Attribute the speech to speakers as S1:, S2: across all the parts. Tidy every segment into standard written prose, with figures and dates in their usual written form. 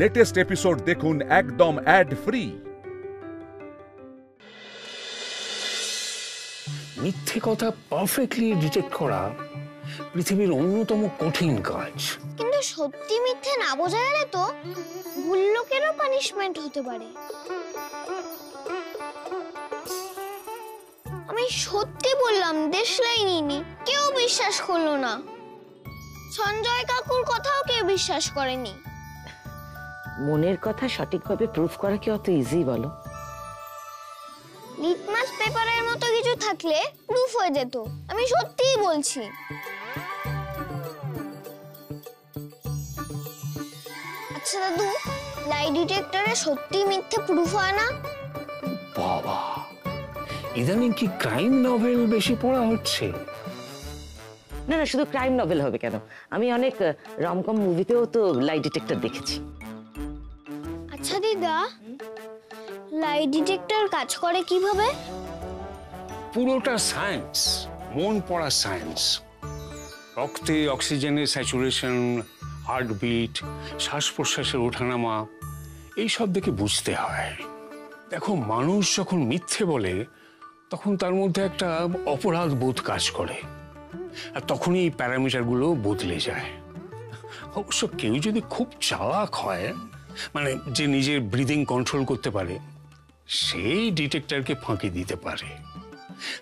S1: Latest episode দেখুন একদম add free.
S2: মিথ্যে কথা পারফেক্টলি ডিটেক্ট করা পৃথিবীর অন্যতম কঠিন কাজ।
S3: কিন্তু সত্যি মিথ্যে না বোঝা গেলে তো ভুল লোকেরও পানিশমেন্ট হতে পারে। আমি সত্যি বললাম দেশলাই নিনি, কেউ বিশ্বাস করলো না। সঞ্জয় কাকুর কথাও কেউ বিশ্বাস করেনি।
S4: মনের কথা সঠিকভাবে প্রুফ করা কি অত ইজি বলো?
S3: লিটমাস পেপারের মতো কিছু থাকলে প্রুফ হয়ে যেত। আমি সত্যিই বলছি। আচ্ছা দাদু, লাই ডিটেক্টরে সত্যি মিথ্যে প্রুফ হয় না?
S2: বাবা, ইদানিং কি ক্রাইম নভেল বেশি পড়া হচ্ছে?
S4: না না, শুধু ক্রাইম নভেল হবে কেন, আমি অনেক রমকম মুভিতেও তো লাই ডিটেক্টর দেখেছি।
S3: আচ্ছা দিদা, লাই ডিটেক্টর কাজ করে কিভাবে?
S2: পুরোটা সায়েন্স, মন পড়া সায়েন্স। রক্তে অক্সিজেনের স্যাচুরেশন, হার্টবিট, শ্বাস প্রশ্বাসের ওঠানামা, এইসব দেখে বুঝতে হয়। দেখো, মানুষ যখন মিথ্যে বলে তখন তার মধ্যে একটা অপরাধ বোধ কাজ করে, আর তখনই এই প্যারামিটারগুলো বদলে যায়। অবশ্য কেউ যদি খুব চালাক হয়, মানে যে নিজের ব্রিদিং কন্ট্রোল করতে পারে, সেই ডিটেক্টরকে ফাঁকি দিতে পারে।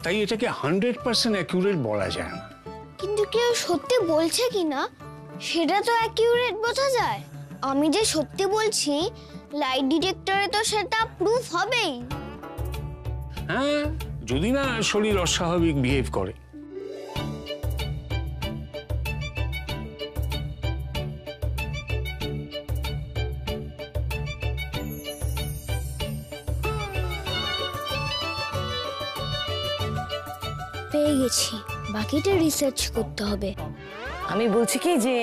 S2: তাই এটাকে 100% অ্যাকিউরেট বলা যায় না।
S3: কিন্তু কেউ সত্যি বলছে কিনা সেটা তো অ্যাকিউরেট বোঝা যায়। আমি যে সত্যি বলছি লাই ডিটেক্টরে তো সেটা প্রুফ হবেই।
S2: হ্যাঁ, যদি না শরীর অস্বাভাবিক বিহেভ করে।
S3: পেয়ে গেছি, বাকিটা রিসার্চ করতে হবে।
S4: আমি বলছি কি যে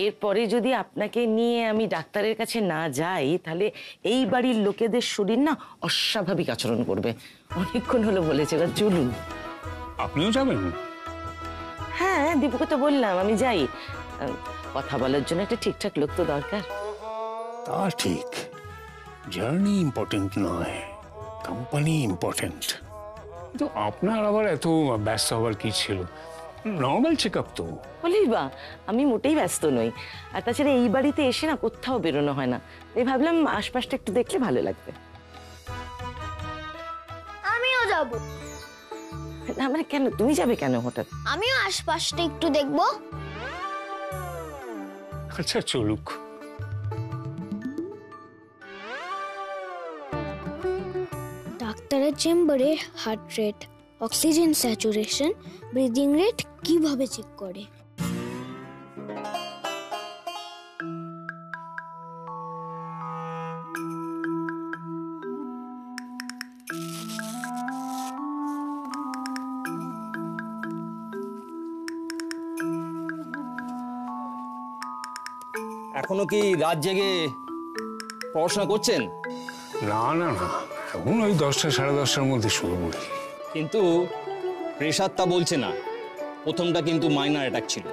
S4: এরপরে যদি আপনাকে নিয়ে আমি ডাক্তারের কাছে না যাই, তাহলে এই বাড়ির লোকেদের শরীর না অস্বাভাবিক আচরণ করবে। অনেকক্ষণ হলো বলেছে, এবার চলুন।
S2: আপনিও যাবেন?
S4: হ্যাঁ, দীপুকে তো বললাম আমি যাই। কথা বলার জন্য একটা ঠিকঠাক লোক তো দরকার।
S2: তা ঠিক, জার্নি ইম্পর্টেন্ট নয়, কোম্পানি ইম্পর্টেন্ট। তো আপনার আবার এত ব্যস্ত হবার কি ছিল? নর্মাল চেক আপ তো।
S4: বলেই বা, আমি মোটেই ব্যস্ত নই। আর তাছাড়া এই বাড়িতে এসে না কোথাও বেরোনো হয় না, তাই ভাবলাম আশপাশটা একটু দেখলে ভালো লাগবে।
S3: আমিও যাব।
S4: না মানে কেন, তুমি যাবে কেন হঠাৎ?
S3: আমিও আশপাশটা একটু দেখবো।
S2: আচ্ছা চলুক।
S3: ডাক্তারের চেম্বারে heart rate, oxygen saturation, breathing rate কিভাবে চেক করে?
S5: এখনো কি রাত জেগে পড়াশোনা করছেন?
S2: না না না, এখন ওই 10টা সাড়ে 10টার মধ্যে শুরু করি।
S5: কিন্তু প্রেশার তা বলছে না। প্রথমটা কিন্তু মাইনার অ্যাটাক ছিল।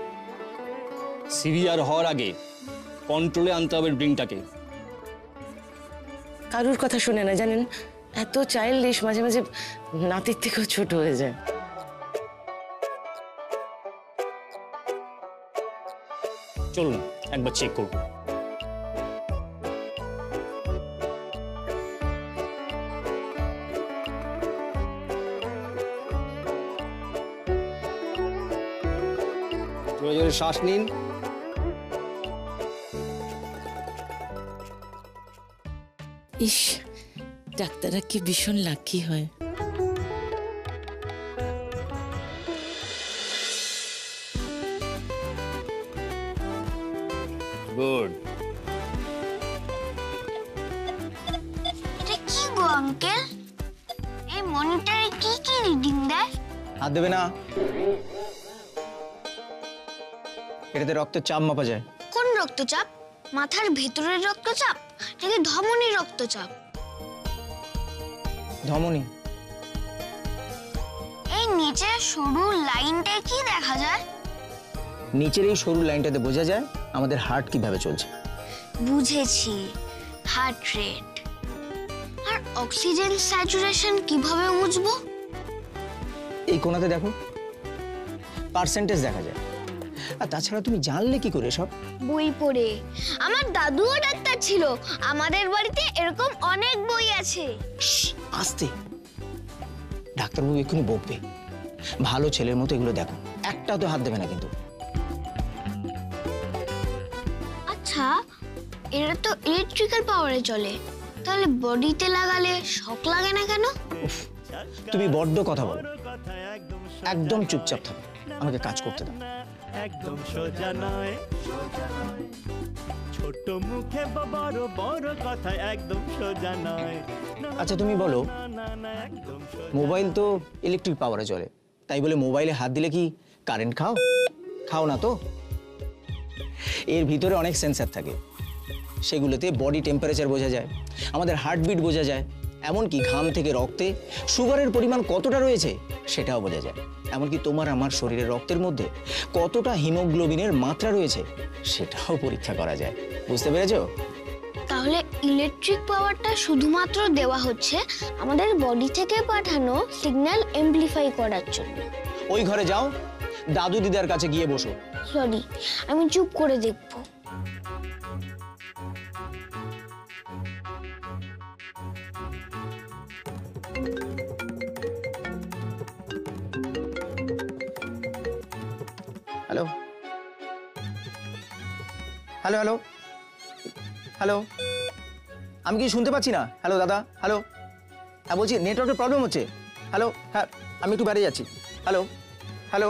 S5: সিভিয়ার হওয়ার আগে কন্ট্রোলে আনতে হবে ড্রিঙ্কটাকে।
S4: কারুর কথা শুনে না জানেন, এত চাইল্ডিশ, মাঝে মাঝে নাতির থেকেও ছোট হয়ে যায়।
S5: চলুন একবার চেক করব। জোরে জোরে শ্বাস নিন।
S4: ইস, ডাক্তাররা কি ভীষণ লাকি হয়।
S5: গুড।
S3: এটা কি গো আঙ্কেল? এই মনিটরে কি কি রিডিং দেয়?
S5: হাত দেবে না। এটাতে রক্তের চাপ মাপা যায়।
S3: কোন রক্তচাপ? মাথার ভেতরের রক্তচাপ নাকি ধমনীর রক্তচাপ?
S5: ধমনী।
S3: এই নিচের সরু লাইনটা কি দেখা যায়?
S5: নিচের এই সরু লাইনটাতে বোঝা যায় আমাদের হার্ট কিভাবে চলছে।
S3: বুঝেছি, হার্ট রেট। আর অক্সিজেন স্যাচুরেশন কিভাবে বুঝবো?
S6: এই কোণাতে দেখো, পার্সেন্টেজ দেখা যায়। আর তাছাড়া তুমি জানলে কি করে সব?
S3: বই পড়ে। আমার দাদুও ডাক্তার ছিল, আমাদের বাড়িতে এরকম অনেক বই আছে।
S6: আস্তে, ডাক্তারবাবু এক্ষুনি বকবে। ভালো ছেলের মতো এগুলো দেখো, একটা তো হাত দেবে না কিন্তু।
S3: আচ্ছা, এটা তো ইলেকট্রিক্যাল পাওয়ারে চলে, তাহলে বডিতে লাগালে শক লাগে না কেন?
S6: উফ, তুমি বড্ড কথা বলো। একদম চুপচাপ থাকো, আমাকে কাজ করতে দাও।
S7: একদম সোজা নয়, ছোট মুখে বড় বড় কথা একদম সোজা নয়।
S6: আচ্ছা তুমি বলো, মোবাইল তো ইলেকট্রিক পাওয়ারে চলে, তাই বলে মোবাইলে হাত দিলে কি কারেন্ট খাও? খাও না তো। এর ভিতরে অনেক সেন্সর থাকে, সেগুলোতে বডি টেম্পারেচার বোঝা যায়, আমাদের হার্টবিট বোঝা যায়, এমনকি ঘাম থেকে রক্তে সুগারের পরিমাণ কতটা রয়েছে সেটাও বোঝা যায়। এমনকি তোমার আমার শরীরের রক্তের মধ্যে কতটা হিমোগ্লোবিনের মাত্রা রয়েছে সেটাও পরীক্ষা করা যায়। বুঝতে পেরেছো?
S3: তাহলে ইলেকট্রিক পাওয়ারটা শুধুমাত্র দেওয়া হচ্ছে আমাদের বডি থেকে পাঠানো সিগন্যাল এমপ্লিফাই করার জন্য।
S6: ওই ঘরে যাও, দাদু দিদার কাছে গিয়ে বসো।
S3: সরি, আমি চুপ করে দেখবো।
S6: হ্যালো হ্যালো হ্যালো হ্যালো, আমি কি শুনতে পাচ্ছি না? হ্যালো দাদা, হ্যালো। হ্যাঁ বলছি নেটওয়ার্কের প্রবলেম হচ্ছে। হ্যালো, হ্যাঁ আমি একটু বাইরে যাচ্ছি। Hello hello.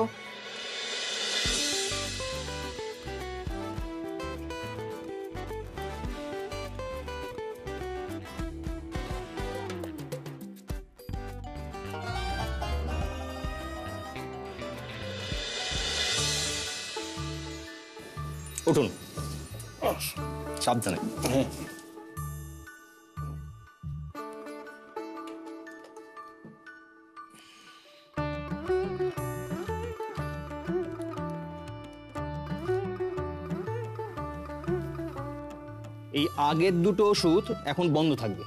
S5: উঠুন, সাবধানে। এই আগের দুটো ওষুধ এখন বন্ধ থাকবে।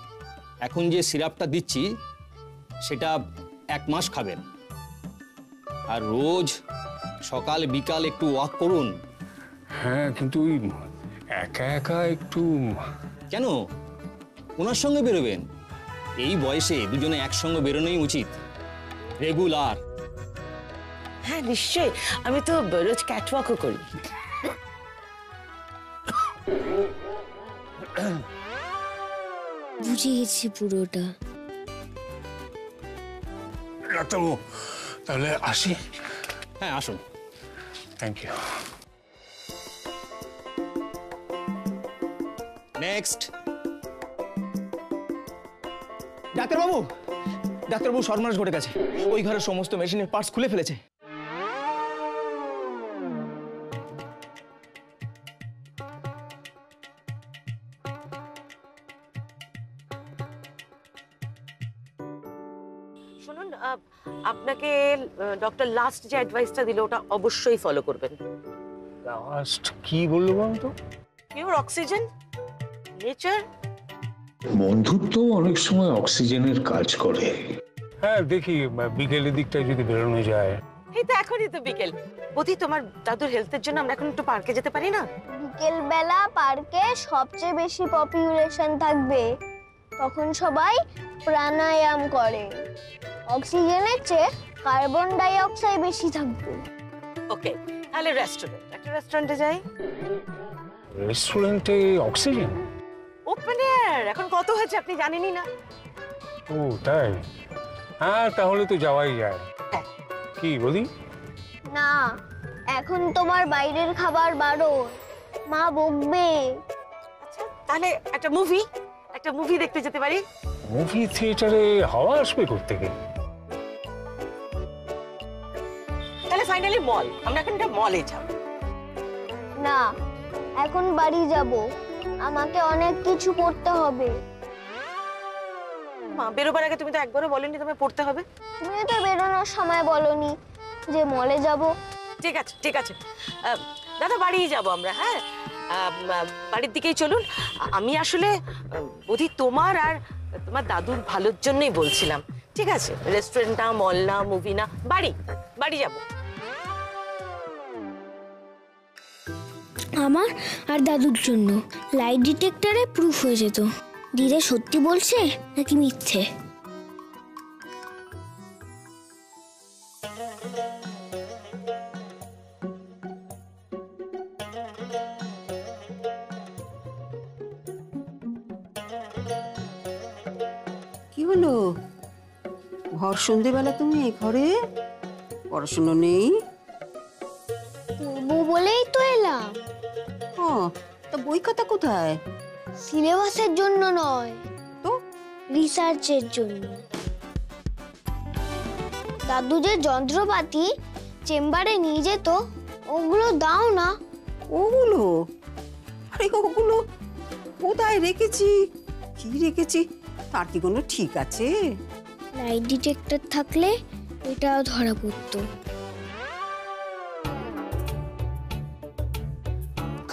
S5: এখন যে সিরাপটা দিচ্ছি সেটা 1 মাস খাবেন, আর রোজ সকাল বিকাল একটু ওয়াক করুন।
S2: হ্যাঁ, কিন্তু ওই একা একা একটু।
S5: কেন? ওনার সঙ্গে বেরোবেন। এই বয়সে দুজনে একসঙ্গে বেরোনোই উচিত, রেগুলার।
S4: হ্যাঁ নিশ্চয়ই, আমি তো রোজ ক্যাটওয়াকও করি।
S3: বুঝে গেছি পুরোটা।
S2: ডাক্তারবাবু, তাহলে আসি।
S5: হ্যাঁ আসুন।
S2: Thank you.
S5: নেক্সট।
S6: ডাক্তারবাবু, ডাক্তারবাবু সর্বনাশ ঘটে গেছে। ওই ঘরের সমস্ত মেশিনের পার্টস খুলে ফেলেছে।
S4: শুনুন, আপনাকে ডক্টর লাস্ট যে অ্যাডভাইসটা দিল ওটা অবশ্যই ফলো করবেন।
S2: লাস্ট কি বললো বলুন তো?
S4: Pure oxygen, nature.
S2: বন্ধুত্ব অনেক সময় অক্সিজেনের কাজ করে। হ্যাঁ দেখি, বিকেলের দিকটায় যদি বেরোনো যায়।
S4: এই তো এখনই তো বিকেল। বৌদি, তোমার দাদুর হেলথের জন্য আমরা এখন একটু পার্কে যেতে পারি না?
S3: বিকেল বেলা পার্কে সবচেয়ে বেশি পপুলেশন থাকবে, তখন সবাই প্রাণায়াম করে। অক্সিজেনের চেয়ে কার্বন ডাই অক্সাইড বেশি থাকবে।
S4: ওকে, তাহলে রেস্টুরেন্ট, একটা রেস্টুরেন্টে যাই।
S2: রেস্টুরেন্টে অক্সিজেন?
S4: ওপেন এয়ার এখন কত হয়েছে আপনি জানেনই না।
S2: ও তাই? হ্যাঁ তাহলে তো যাওয়াই যায়। কি বলি?
S3: না, এখন তোমার বাইরের খাবার বারণ, মা বকবে।
S4: আচ্ছা তাহলে একটা মুভি দেখতে যেতে পারি।
S2: মুভি থিয়েটারে হাওয়া আসবে কোত্থেকে?
S4: তাহলে ফাইনালি মল, আমরা এখন একটা মলে যাব।
S3: না, এখন বাড়ি যাব, আমাকে অনেক কিছু করতে হবে।
S4: মা, বেরোবার আগে তুমি তো একবারও বলেনি তোমায় পড়তে হবে।
S3: তুমি তো বেরোনোর সময় বলনি যে মলে যাব।
S4: ঠিক আছে ঠিক আছে, দাদা বাড়িই যাব আমরা। হ্যাঁ বাড়ির দিকেই চলুন। আমি আসলে বৌদি তোমার আর তোমার দাদুর ভালোর জন্যই বলছিলাম। ঠিক আছে, রেস্টুরেন্ট না, মল না, মুভি না, বাড়ি বাড়ি যাব।
S3: আমার আর দাদুর জন্য লাইট ডিটেক্টরে প্রুফ হয়ে যেত দিদা সত্যি বলছে নাকি মিথ্যে।
S8: কি হলো? ভর সন্ধেবেলা তুমি এই ঘরে? পড়াশুনো নেই?
S3: পড়বো বলেই তো এলাম।
S8: ও, তা বই খাতা কোথায়?
S3: সিলেবাসের জন্য নয়
S8: তো
S3: রিসার্চের জন্য। দাদু যে যন্ত্রপাতি চেম্বারে নিয়ে যেত ওগুলো দাও না।
S8: ওগুলো? আরে ওগুলো কোথায় রেখেছি, কি রেখেছি তার কি কোনো ঠিক আছে?
S3: লাইট ডিটেক্টর থাকলে এটাও ধরা পড়তো।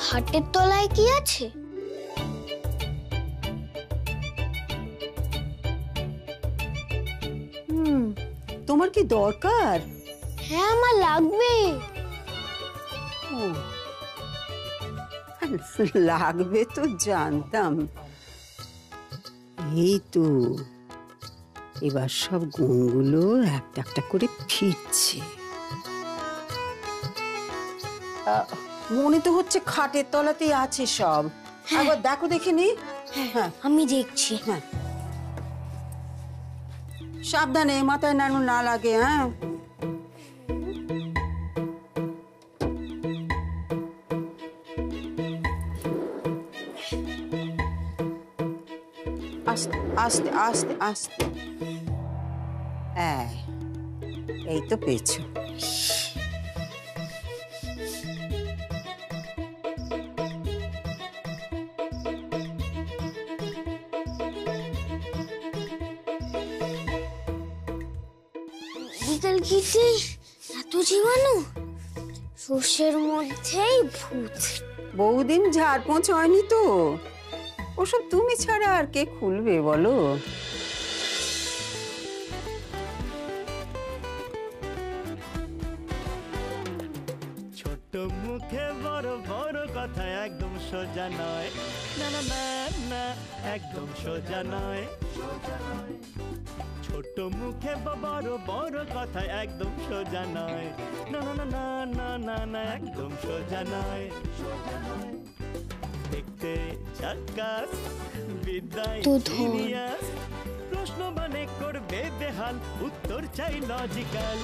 S3: খাটের তলায় কি আছে?
S8: তোমার কি দরকার?
S3: হ্যাঁ, আমার লাগবে।
S8: ও, লাগবে তো জানতাম। এই তো এবার সব গুণগুলো একটা একটা করে ফিরছে। মনে তো হচ্ছে খাটের তলাতেই আছে সব। একবার দেখো, দেখে নি। হ্যাঁ,
S3: আমি দেখছি।
S8: হ্যাঁ, সাবধানে, মাথায় নাড়ু না লাগে। হ্যাঁ, আস্তে আস্তে আস্তে আস্তে। এই তো পেয়েছো।
S3: বিকেল গিয়েছে, এত জীবাণু, সর্ষের মধ্যেই ভূত।
S8: বহুদিন ঝাড়পোঁছ হয়নি তো, ওসব তুমি ছাড়া আর কে খুলবে বলো?
S7: ছোট মুখে বড় বড় কথা একদম সোজা নয়, না না না না, একদম সোজা নয়। ছোট মুখে বড় বড় কথা একদম সোজা নয়, না না না না না না না, একদম সোজা নয়। দেখতে ঝাক্কাস, বিদ্যায় জিনিয়াস, প্রশ্ন মানে করবে বেহাল, উত্তর চাই লজিক্যাল।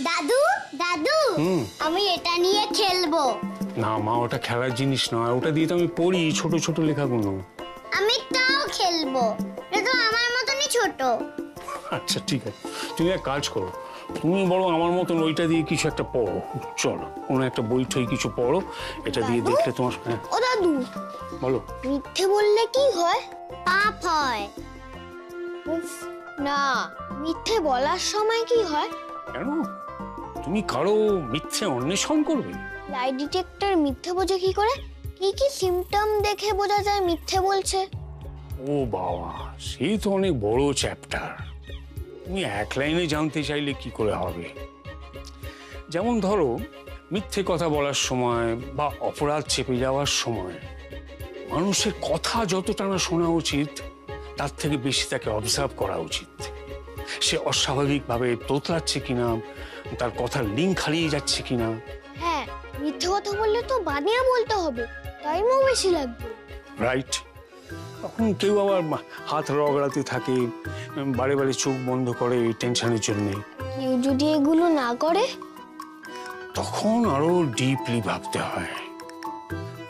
S3: দাদু দাদু, আমি এটা নিয়ে খেলবো।
S2: না মা, ওটা খেলার জিনিস নয়, ওটা দিয়ে তো আমি পড়ি ছোট ছোট লেখাগুলো।
S3: আমি তাও খেলবো, এটা তো আমার মতনই ছোট।
S2: আচ্ছা ঠিক আছে, তুমি এক কাজ করো, তুমি বরং আমার মতন ওইটা দিয়ে কিছু একটা পড়ো। চলো, কোনো একটা বই ঠই কিছু পড়ো, এটা দিয়ে দেখলে তোমার। হ্যাঁ
S3: ও দাদু,
S2: বলো।
S3: মিথ্যে বললে কি হয়? পাপ হয়। উফ, না, মিথ্যে বলার সময় কি হয়?
S2: কেন? তুমি কারো মিথ্যে অন্বেষণ করবে?
S3: লাই ডিটেক্টর মিথ্যে বোঝে কি করে? কি কি সিম্পটম দেখে বোঝা যায় মিথ্যে বলছে?
S2: ও বাবা, সেই তো অনেক বড় চ্যাপ্টার। তুমি এক লাইনে জানতে চাইলে কি করে হবে? যেমন ধরো, মিথ্যে কথা বলার সময় বা অপরাধ চেপে যাওয়ার সময় মানুষের কথা যতটা না শোনা উচিত তার থেকে বেশি তাকে অবজার্ভ করা উচিত। সে অস্বাভাবিকভাবে তোতলাচ্ছে কিনা, তার কথার লিঙ্ক হারিয়ে যাচ্ছে কিনা।
S3: হ্যাঁ, মিথ্যে কথা বললে তো বানিয়ে বলতে হবে, টাইমও বেশি লাগবে।
S2: রাইট। তখন কেউ আবার হাত রগড়াতে থাকে, বারে বারে চোখ বন্ধ করে এই টেনশনের জন্য।
S3: কেউ যদি এগুলো না করে,
S2: তখন আরো ডিপলি ভাবতে হয়।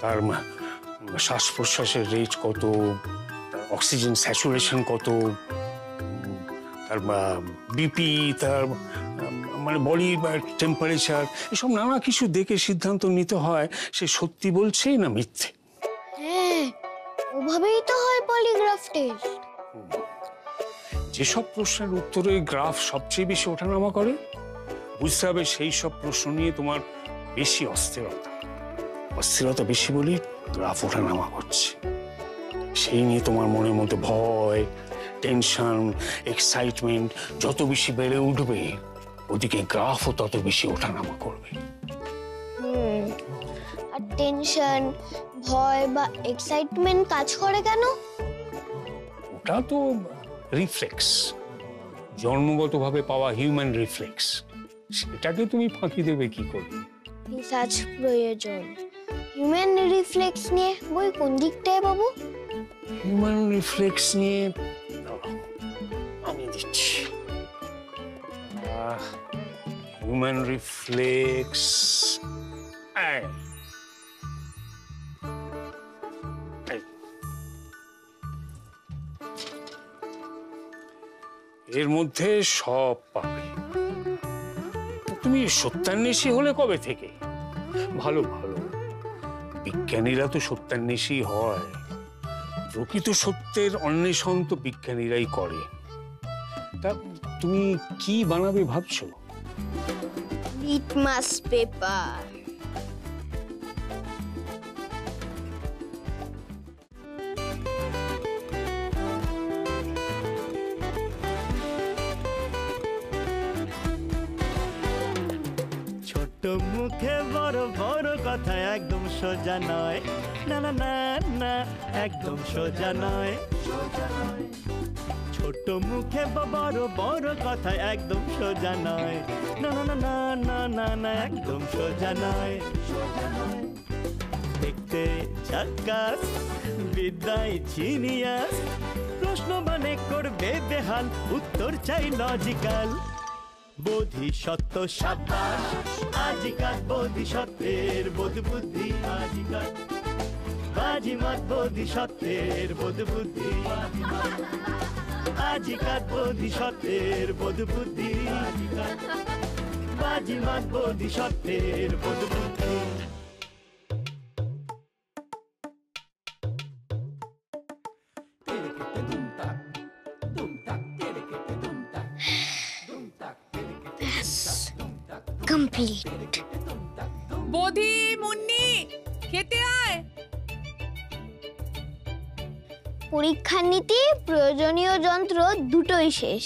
S2: তার শ্বাস প্রশ্বাসের রেট কত, তার অক্সিজেন স্যাচুরেশন কত, তার বিপি, তার মানে বডি টেম্পারেচার, এসব নানা কিছু দেখে সিদ্ধান্ত নিতে হয় সে সত্যি বলছে না মিথ্যে।
S3: হ্যাঁ, ওভাবেই তো হয় পলিগ্রাফ টেস্ট।
S2: যেসব প্রশ্নের উত্তরে গ্রাফ সবচেয়ে বেশি ওঠানামা করে, বুঝতে হবে সেই সব প্রশ্ন নিয়ে তোমার বেশি অস্থিরতা। অস্থিরতা বেশি বলে গ্রাফ ওঠানামা করছে। সেই নিয়ে তোমার মনের মধ্যে ভয়, টেনশন, এক্সাইটমেন্ট যত বেশি বেড়ে উঠবে, ওদিকে গ্রাফও তত বেশি ওঠানামা করবে।
S3: আর টেনশন, ভয় বা এক্সাইটমেন্ট কাজ করে কেন?
S2: ওটা তো রিফ্লেক্স, জন্মগতভাবে পাওয়া হিউম্যান রিফ্লেক্স। সেটাকে তুমি ফাঁকি দেবে কি করে?
S3: রিসার্চ প্রয়োজন। হিউম্যান রিফ্লেক্স নিয়ে বই কোন দিকটায় পাবো?
S2: হিউম্যান রিফ্লেক্স নিয়ে আমি দিচ্ছি। হিউম্যান রিফ্লেক্স এর মধ্যে সব পাবে। তুমি সত্যান্বেষী হলে কবে থেকে? ভালো ভালো, বিজ্ঞানীরা তো সত্যান্বেষী হয়। প্রকৃত সত্যের অন্বেষণ তো বিজ্ঞানীরাই করে। তা তুমি কি বানাবে ভাবছো?
S3: Litmus paper.
S7: ছোট মুখে বড় বড় কথা একদম সোজা নয়, না না না না, একদম সোজা নয়। ছোট মুখে বড় বড় কথা একদম সোজা নয়, না না না না না না না, একদম সোজা নয়। দেখতে ঝাক্কাস, বিদ্যায় জিনিয়াস, প্রশ্ন মানে করবে বেহাল, উত্তর চাই লজিক্যাল। বোধিসত্ত্ব সাব্বাস আজিকাল, বোধিসত্ত্বের বোধ বুদ্ধি আজিকাল, বাজিমাত বোধিসত্ত্বের বোধ বুদ্ধি আজিকাল, বোধিসত্ত্বের বোধ বুদ্ধি আজিকাল, বাজিমাত বোধিসত্ত্বের বোধ বুদ্ধি।
S3: কমপ্লিট।
S9: বোধি, মুন্নি, খেতে আয়।
S3: পরীক্ষার নীতি, প্রয়োজনীয় যন্ত্র দুটোই শেষ।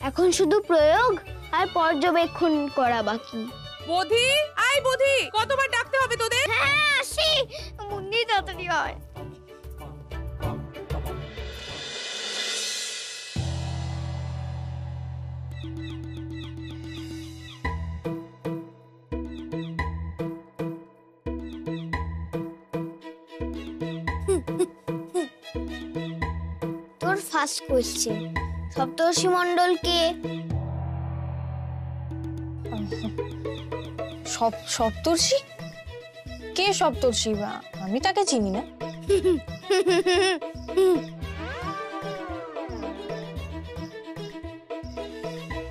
S3: এখন শুধু প্রয়োগ আর পর্যবেক্ষণ করা বাকি।
S9: বোধি, আয় বোধি, কতবার ডাকতে হবে তোদের?
S3: হ্যাঁ আসি, মুন্নি তাড়াতাড়ি হয়। তোর ফার্স্ট কোয়েশ্চেন, সপ্তর্ষি মণ্ডল কে?
S10: সপ্তর্ষি? কে সপ্তর্ষি? আমি তাকে চিনি না।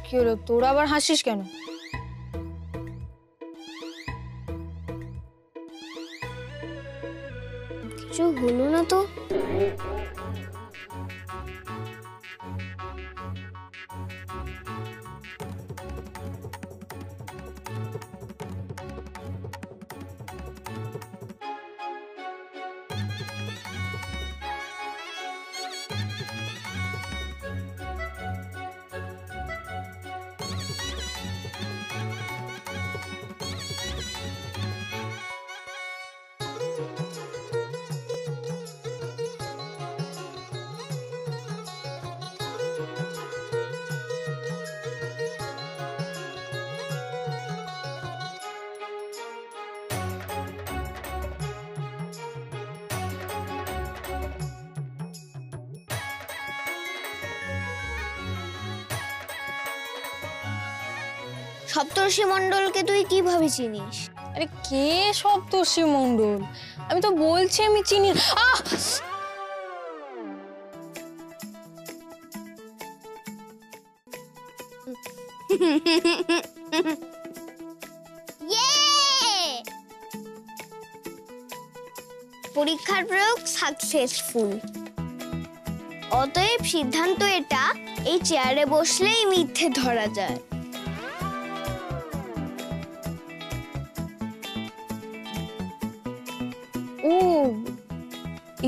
S10: কি হলো, তোরা আবার হাসিস কেন?
S3: কিছু হলো না তো। সপ্তর্ষি মণ্ডলকে তুই কিভাবে চিনিস?
S10: আরে কে সপ্তর্ষি মণ্ডল? আমি তো বলছি আমি চিনি। আহ!
S3: পরীক্ষার প্রয়োগ সাকসেসফুল। অতএব সিদ্ধান্ত এটা, এই চেয়ারে বসলেই মিথ্যে ধরা যায়।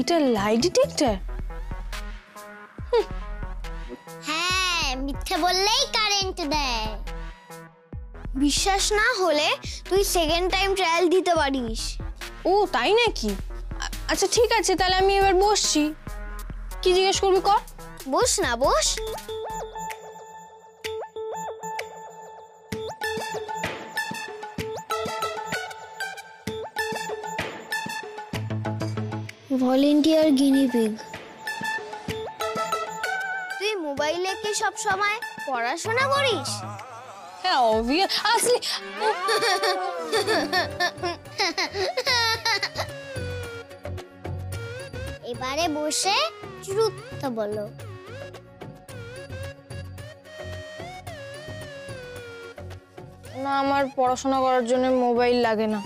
S10: এইটা লাই ডিটেক্টর?
S3: হ্যাঁ, মিথ্যে বললেই কারেন্ট দেয়। বিশ্বাস না হলে তুই সেকেন্ড টাইম ট্রায়াল দিতে পারিস।
S10: ও তাই নাকি? আচ্ছা ঠিক আছে, তাহলে আমি এবার বসছি। কি জিজ্ঞেস করবি কর।
S3: বস না, বস। Volunteer guinea pig. তুই মোবাইলে কি সব সময় পড়াশোনা করিস?
S10: হ্যাঁ অবভিয়াসলি।
S3: এবারে বসে দ্রুত বলো।
S10: না, আমার পড়াশোনা করার জন্য মোবাইল লাগে না।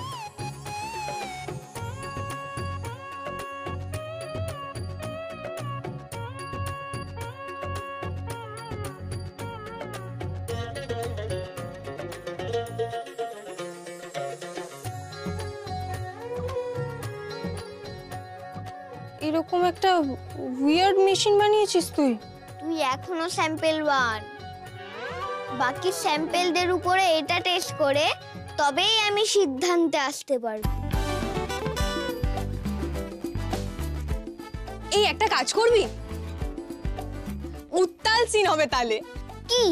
S10: এরকম একটা উইয়ার্ড মেশিন বানিয়েছিস তুই?
S3: তুই এখনো স্যাম্পল 1। বাকি স্যাম্পলদের উপরে এটা টেস্ট করে তবেই আমি সিদ্ধান্তে আসতে পারবো।
S10: এই একটা কাজ করবি, উত্তাল সিন হবে তাহলে।
S3: কি?